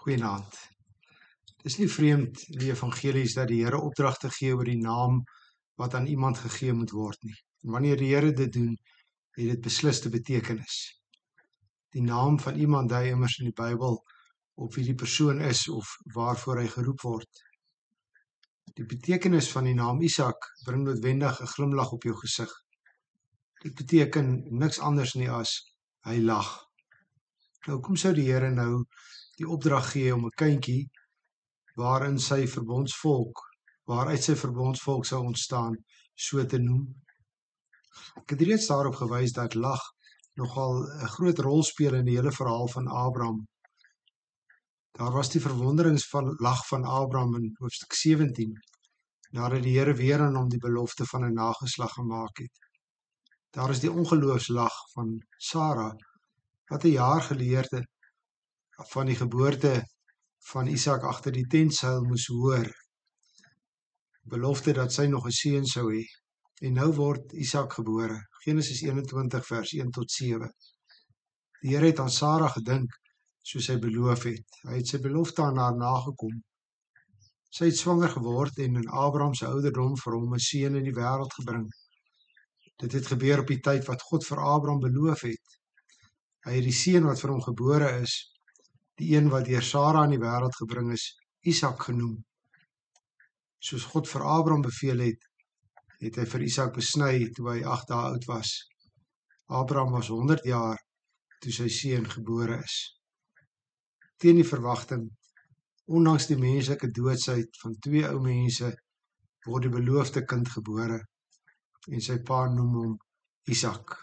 Goeienaand. Het is nie vreemd in die evangelies dat die Here opdragte gee oor die naam wat aan iemand gegee moet word nie. En wanneer die Here dit doen, het dit besliste betekenis. Die naam van iemand dui immers in die Bybel op wie die persoon is of waarvoor hy geroep word. Die betekenis van die naam Isak bring noodwendig 'n glimlag op jou gesig. Dit beteken niks anders nie as hy lag. Nou, hoekom sou die Here nou die opdrag gee om 'n kindjie waaruit sy verbondsvolk sou ontstaan, so te noem? Ek het reeds daarop gewys dat lag nogal 'n groot rol speel in die hele verhaal van Abraham. Daar was die verwonderingslag van Abraham in hoofstuk 17, nadat die Here weer aan hom die belofte van 'n nageslag gemaak het. Daar is die ongeloofslag van Sara, wat 'n jaar gelede van die geboorte van Isak agter die tentseil moes hoor. Belofte dat sy nog 'n seun sou hê. En nou word Isak gebore. Genesis 21 vers 1 tot 7. Die Here het aan Sara gedink soos hy beloof het. Hy het sy belofte aan haar nagekom. Sy het swanger geword en in Abraham se ouderdom vir hom 'n seun in die wêreld gebring. Dit het gebeur op die tyd wat God vir Abraham beloof het. Hy het die seun wat vir hom gebore is, die een wat deur Sara in die wêreld gebring is, Isak genoem. Soos God vir Abraham beveel het, het hy vir Isak besny toe hy 8 dae oud was. Abraham was 100 jaar toe sy seun gebore is. Teen die verwagting, ondanks die menslike doodsheid van 2 ou mense, word die beloofde kind gebore en sy pa noem hom Isak.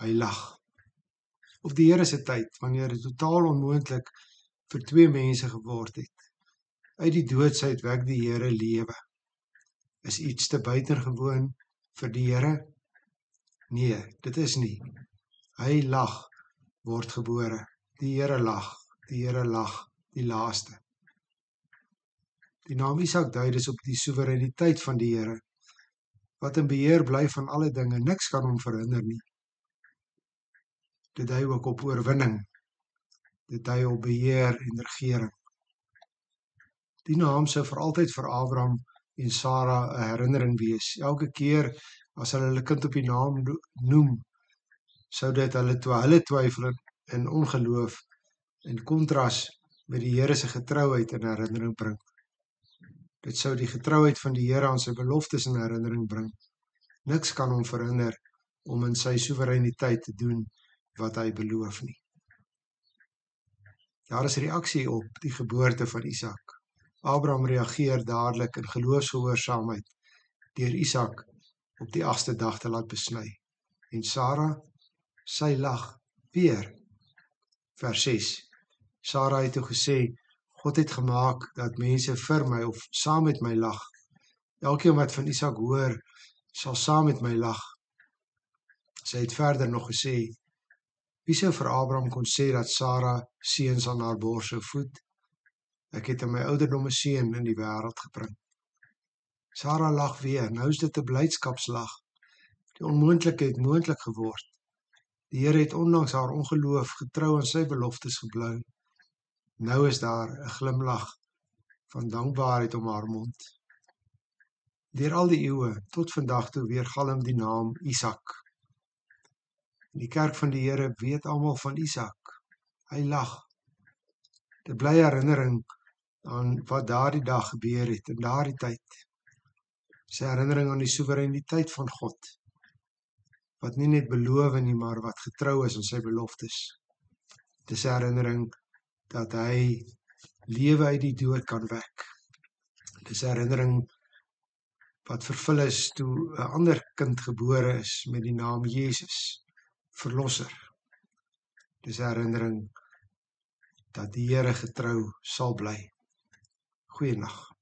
Hy lag. Op die Here se tyd, wanneer dit totaal onmoontlik vir 2 mense geword het. Uit die doodsheid wek die Here lewe. Is iets te buitengewoon vir die Here? Nee, dit is nie. Hy lag, word gebore. Die Here lag, die laaste. Die naam Isak dui dus op die soewereiniteit van die Here, wat in beheer bly van alle dinge, niks kan hom verhinder nie. Dit dui ook op oorwinning. Dit dui op beheer en regering. Die naam sou vir altyd vir Abraham en Sara 'n herinnering wees. Elke keer as hulle kind op die naam noem, sou dit hulle twyfel in ongeloof in kontras met die Here se getrouheid in herinnering bring. Dit sou die getrouheid van die Here aan sy beloftes in herinnering bring. Niks kan hom verhinder om in sy soewereiniteit te doen wat hy beloof nie. Daar is reaksie op die geboorte van Isak. Abraham reageer dadelik in geloofsgehoorsaamheid deur Isak op die 8ste dag te laat besny. En Sara, sy lag weer. Vers 6. Sara het toe gesê, God het gemaak dat mense vir my of saam met my lag. Elkeen wat van Isak hoor, sal saam met my lag. Sy het verder nog gesê, wie sou vir Abraham kon sê dat Sara seuns aan haar bors sou voed? Ek het in my ouderdom 'n seun in die wêreld gebring. Sara lag weer, nou is dit 'n blydskapslag. Die onmoontlike het moontlik geword. Die Here het ondanks haar ongeloof getrou aan sy beloftes gebly. Nou is daar 'n glimlag van dankbaarheid om haar mond. Deur al die eeue tot vandag toe weergalm die naam Isak. Die kerk van die Here weet almal van Isak. Hy lag. Dit bly herinnering aan wat daardie dag gebeur het, in daardie tyd. Sy herinnering aan die soewereiniteit van God, wat nie net beloof nie, maar wat getrou is aan sy beloftes. Dit is 'n herinnering dat hy lewe uit die dood kan wek. Dit is 'n herinnering wat vervul is toe 'n ander kind gebore is met die naam Jesus, Verlosser. Dit is 'n herinnering dat die Here getrou sal bly. Goeienaand.